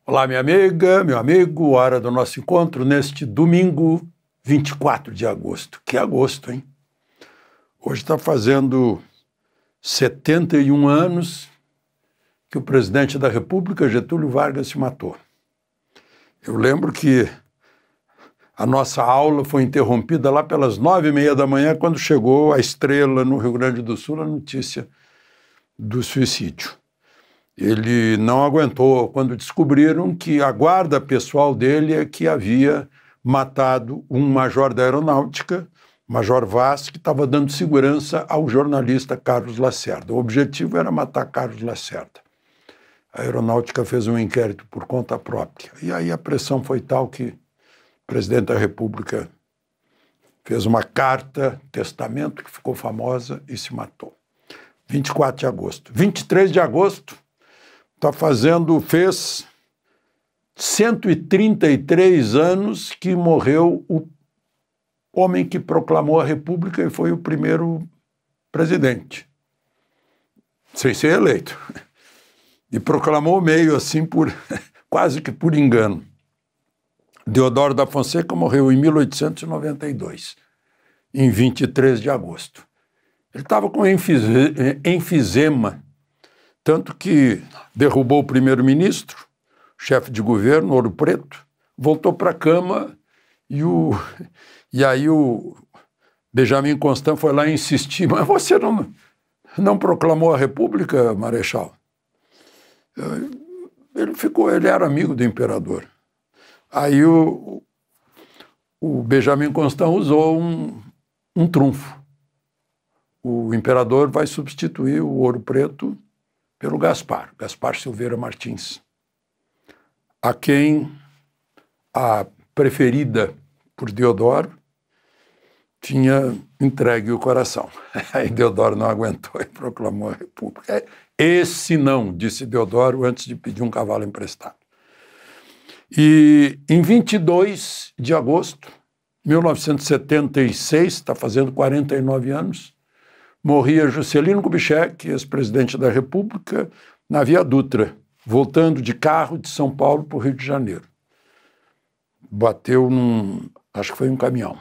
Olá, minha amiga, meu amigo, hora do nosso encontro neste domingo 24 de agosto. Que agosto, hein? Hoje está fazendo 71 anos que o presidente da República, Getúlio Vargas, se matou. Eu lembro que a nossa aula foi interrompida lá pelas 9h30 da manhã, quando chegou a Estrela, no Rio Grande do Sul, a notícia do suicídio. Ele não aguentou quando descobriram que a guarda pessoal dele é que havia matado um major da aeronáutica, Major Vaz, que estava dando segurança ao jornalista Carlos Lacerda. O objetivo era matar Carlos Lacerda. A aeronáutica fez um inquérito por conta própria. E aí a pressão foi tal que o presidente da República fez uma carta, testamento, que ficou famosa e se matou. 24 de agosto. 23 de agosto, fez 133 anos que morreu o homem que proclamou a República e foi o primeiro presidente, sem ser eleito. E proclamou meio assim, quase que por engano. Deodoro da Fonseca morreu em 1892, em 23 de agosto. Ele estava com enfisema, tanto que derrubou o primeiro-ministro, chefe de governo, Ouro Preto, voltou para a cama e aí o Benjamin Constant foi lá insistir, mas você não proclamou a República, Marechal? Ele era amigo do imperador. Aí o Benjamin Constant usou um trunfo. O imperador vai substituir o Ouro Preto pelo Gaspar Silveira Martins, a quem a preferida por Deodoro tinha entregue o coração. Aí Deodoro não aguentou e proclamou a República. Esse não, disse Deodoro antes de pedir um cavalo emprestado. E em 22 de agosto de 1976, está fazendo 49 anos, morria Juscelino Kubitschek, ex-presidente da República, na Via Dutra, voltando de carro de São Paulo para o Rio de Janeiro. Bateu acho que foi um caminhão.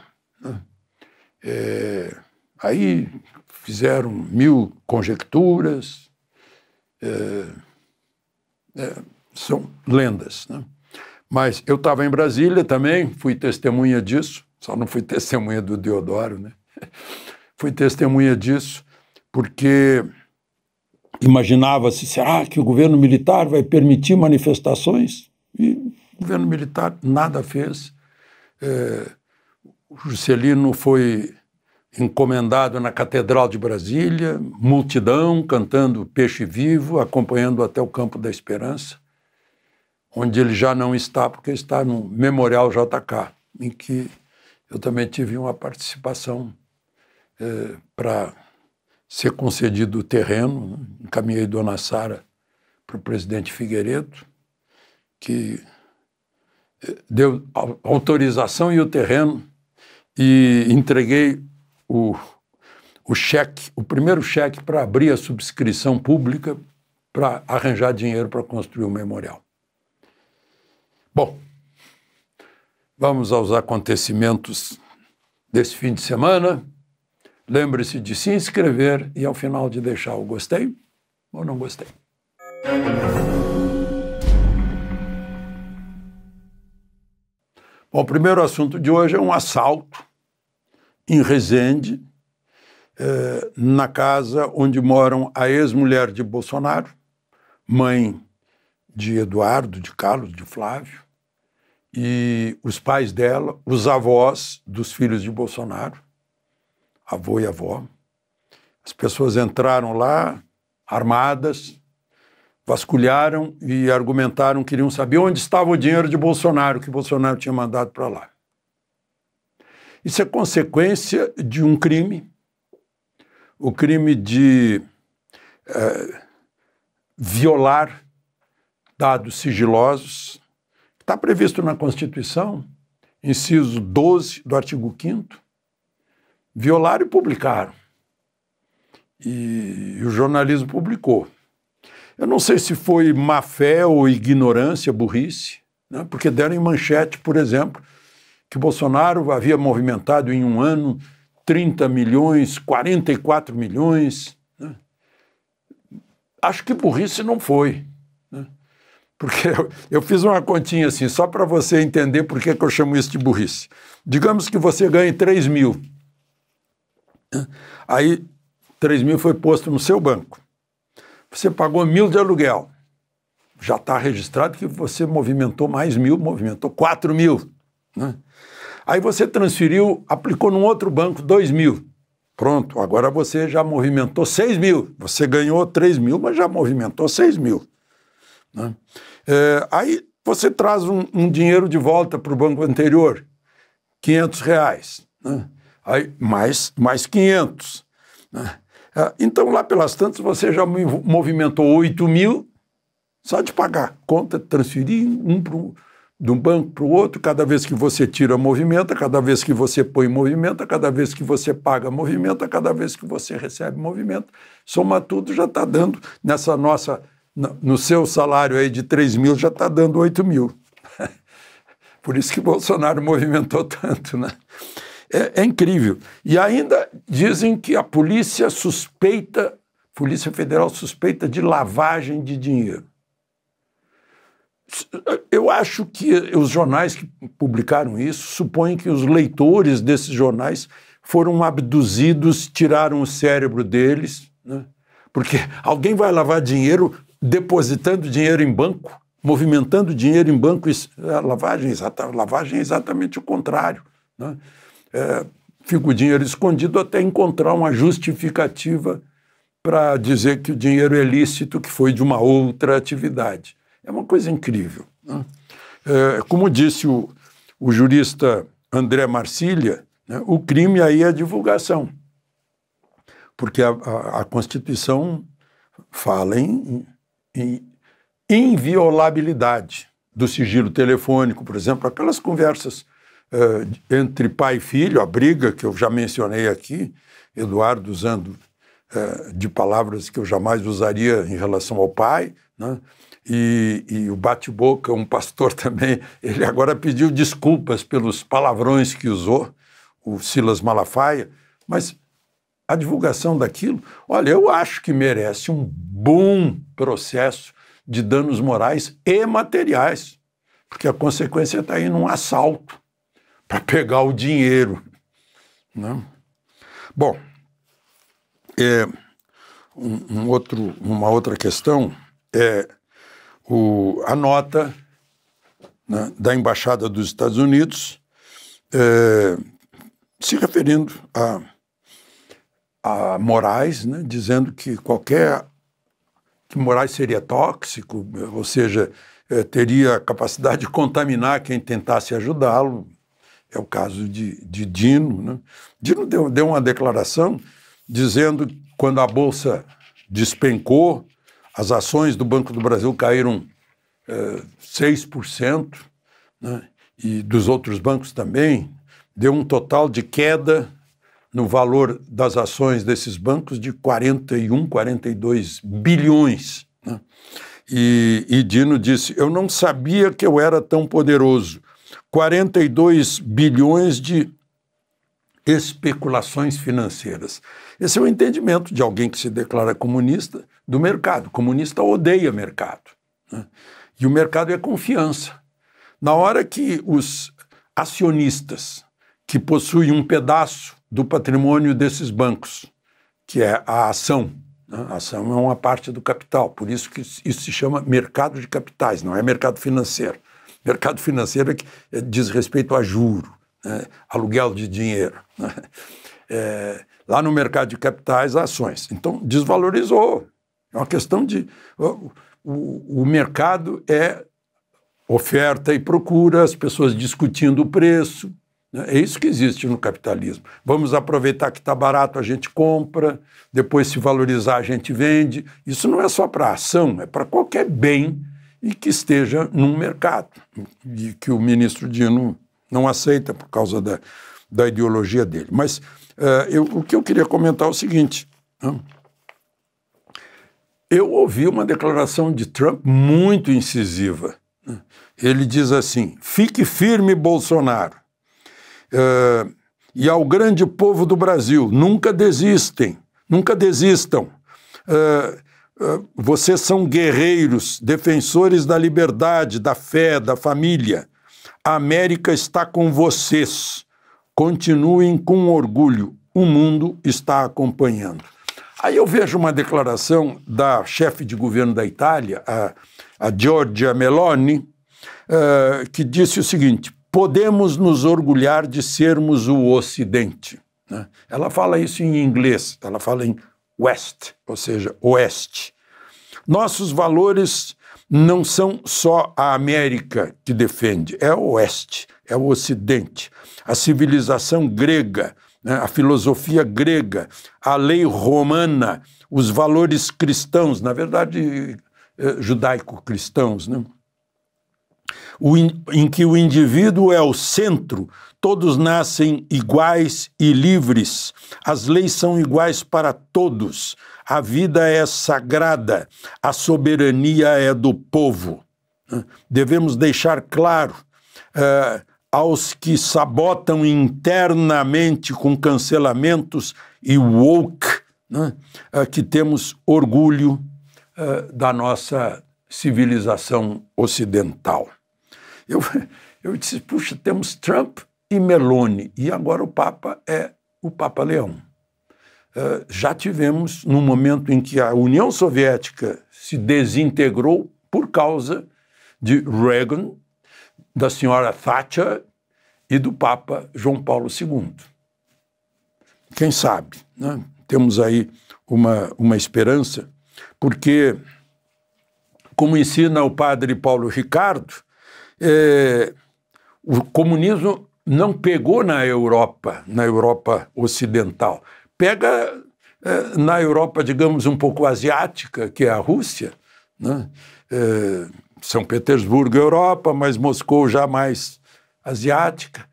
Aí fizeram 1000 conjecturas, são lendas, né? Mas eu estava em Brasília também, fui testemunha disso, só não fui testemunha do Deodoro, né? Fui testemunha disso, porque imaginava-se, será que o governo militar vai permitir manifestações? E o governo militar nada fez. O Juscelino foi encomendado na Catedral de Brasília, multidão cantando Peixe Vivo, acompanhando até o Campo da Esperança, onde ele já não está, porque está no Memorial JK, em que eu também tive uma participação para ser concedido o terreno, né? Encaminhei Dona Sara para o presidente Figueiredo, que deu autorização e o terreno, e entreguei o cheque, o primeiro cheque para abrir a subscrição pública para arranjar dinheiro para construir o memorial. Bom, vamos aos acontecimentos desse fim de semana. Lembre-se de se inscrever e, ao final, de deixar o gostei ou não gostei. Bom, o primeiro assunto de hoje é um assalto em Resende, na casa onde moram a ex-mulher de Bolsonaro, mãe de Eduardo, de Carlos, de Flávio, e os pais dela, os avós dos filhos de Bolsonaro, avô e avó. As pessoas entraram lá, armadas, vasculharam e argumentaram, queriam saber onde estava o dinheiro de Bolsonaro, que Bolsonaro tinha mandado para lá. Isso é consequência de um crime, o crime de violar dados sigilosos, que está previsto na Constituição, inciso 12 do artigo 5º, violaram e publicaram. E o jornalismo publicou. Eu não sei se foi má fé ou ignorância, burrice, né? Porque deram em manchete, por exemplo, que Bolsonaro havia movimentado em um ano 30 milhões, 44 milhões. Né? Acho que burrice não foi. Né? Porque eu fiz uma continha assim, só para você entender por que eu chamo isso de burrice. Digamos que você ganhe 3 mil. Né? Aí 3 mil foi posto no seu banco. Você pagou 1.000 de aluguel. Já está registrado que você movimentou mais 1.000, movimentou 4 mil. Né? Aí você transferiu, aplicou num outro banco 2 mil. Pronto, agora você já movimentou 6 mil. Você ganhou 3 mil, mas já movimentou 6 mil. Né? Aí você traz um dinheiro de volta para o banco anterior, R$500. Né? Aí mais 500. Né? Então, lá pelas tantas, você já movimentou 8 mil só de pagar. Conta, transferir de um banco para o outro, cada vez que você tira, movimenta, cada vez que você põe, movimenta, cada vez que você paga, movimenta, cada vez que você recebe, movimenta. Soma tudo, já está dando, no seu salário aí de 3 mil, já está dando 8 mil. Por isso que Bolsonaro movimentou tanto, né? É incrível. E ainda dizem que a Polícia Federal suspeita de lavagem de dinheiro. Eu acho que os jornais que publicaram isso supõem que os leitores desses jornais foram abduzidos, tiraram o cérebro deles, né? Porque alguém vai lavar dinheiro depositando dinheiro em banco, movimentando dinheiro em banco. Lavagem é exatamente o contrário, né? Fica o dinheiro escondido até encontrar uma justificativa para dizer que o dinheiro é lícito, que foi de uma outra atividade. É uma coisa incrível. Né? Como disse o jurista André Marcília, né, o crime aí é a divulgação, porque a Constituição fala em inviolabilidade do sigilo telefônico, por exemplo, aquelas conversas entre pai e filho, a briga que eu já mencionei aqui, Eduardo usando de palavras que eu jamais usaria em relação ao pai, né? E o bate-boca, um pastor também, ele agora pediu desculpas pelos palavrões que usou, o Silas Malafaia, mas a divulgação daquilo, olha, eu acho que merece um bom processo de danos morais e materiais, porque a consequência está aí num assalto para pegar o dinheiro. Né? Bom, uma outra questão é a nota, né, da Embaixada dos Estados Unidos se referindo a Moraes, né, dizendo que que Moraes seria tóxico, ou seja, teria a capacidade de contaminar quem tentasse ajudá-lo. É o caso de Dino. Né? Dino deu uma declaração dizendo que quando a Bolsa despencou, as ações do Banco do Brasil caíram 6%, né? E dos outros bancos também, deu um total de queda no valor das ações desses bancos de 41, 42 bilhões. Né? E Dino disse, eu não sabia que eu era tão poderoso. 42 bilhões de especulações financeiras. Esse é o entendimento de alguém que se declara comunista do mercado. Comunista odeia mercado. Né? E o mercado é confiança. Na hora que os acionistas que possuem um pedaço do patrimônio desses bancos, que é a ação, né? A ação é uma parte do capital, por isso que isso se chama mercado de capitais, não é mercado financeiro. Mercado financeiro é que diz respeito a juro, né? Aluguel de dinheiro. Né? Lá no mercado de capitais, ações. Então, desvalorizou. É uma questão de... O mercado é oferta e procura, as pessoas discutindo o preço. Né? É isso que existe no capitalismo. Vamos aproveitar que está barato, a gente compra, depois se valorizar, a gente vende. Isso não é só para a ação, é para qualquer bem e que esteja num mercado. E que o ministro Dino não aceita por causa da ideologia dele. Mas o que eu queria comentar é o seguinte, né? eu ouvi uma declaração de Trump muito incisiva. Ele diz assim: fique firme, Bolsonaro. E ao grande povo do Brasil, nunca desistam. Vocês são guerreiros, defensores da liberdade, da fé, da família. A América está com vocês. Continuem com orgulho. O mundo está acompanhando. Aí eu vejo uma declaração da chefe de governo da Itália, a Giorgia Meloni, que disse o seguinte: podemos nos orgulhar de sermos o Ocidente. Né? Ela fala isso em inglês, ela fala em West, ou seja, Oeste. Nossos valores não são só a América que defende, é o Oeste, é o Ocidente. A civilização grega, né, a filosofia grega, a lei romana, os valores cristãos, na verdade, judaico-cristãos, né? Em que o indivíduo é o centro, todos nascem iguais e livres, as leis são iguais para todos, a vida é sagrada, a soberania é do povo. Devemos deixar claro aos que sabotam internamente com cancelamentos e woke, né, que temos orgulho da nossa civilização ocidental. Eu disse, puxa, temos Trump e Meloni, e agora o Papa é o Papa Leão. Já tivemos no momento em que a União Soviética se desintegrou por causa de Reagan, da senhora Thatcher e do Papa João Paulo II. Quem sabe, né? Temos aí uma esperança, porque, como ensina o padre Paulo Ricardo, o comunismo não pegou na Europa ocidental. Pega na Europa, digamos, um pouco asiática, que é a Rússia, né? São Petersburgo, Europa, mas Moscou já mais asiática.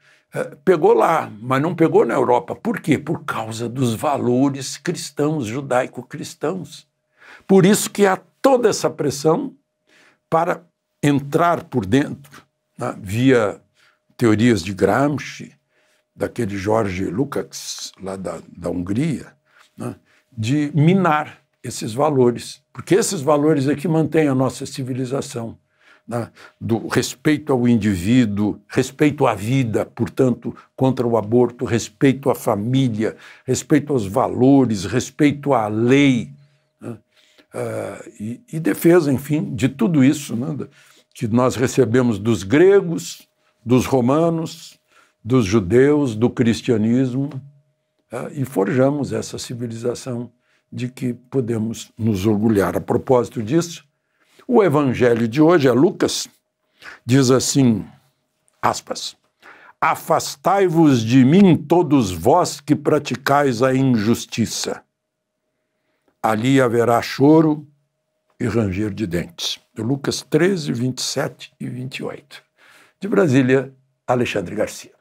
Pegou lá, mas não pegou na Europa. Por quê? Por causa dos valores cristãos, judaico-cristãos. Por isso que há toda essa pressão para entrar por dentro, né, via teorias de Gramsci, daquele George Lukács, lá da Hungria, né, de minar esses valores, porque esses valores é que mantêm a nossa civilização, né, do respeito ao indivíduo, respeito à vida, portanto, contra o aborto, respeito à família, respeito aos valores, respeito à lei, né, e defesa, enfim, de tudo isso, né, que nós recebemos dos gregos, dos romanos, dos judeus, do cristianismo, e forjamos essa civilização de que podemos nos orgulhar. A propósito disso, o evangelho de hoje, é Lucas, diz assim, aspas, afastai-vos de mim todos vós que praticais a injustiça. Ali haverá choro e ranger de dentes. Lucas 13, 27 e 28. De Brasília, Alexandre Garcia.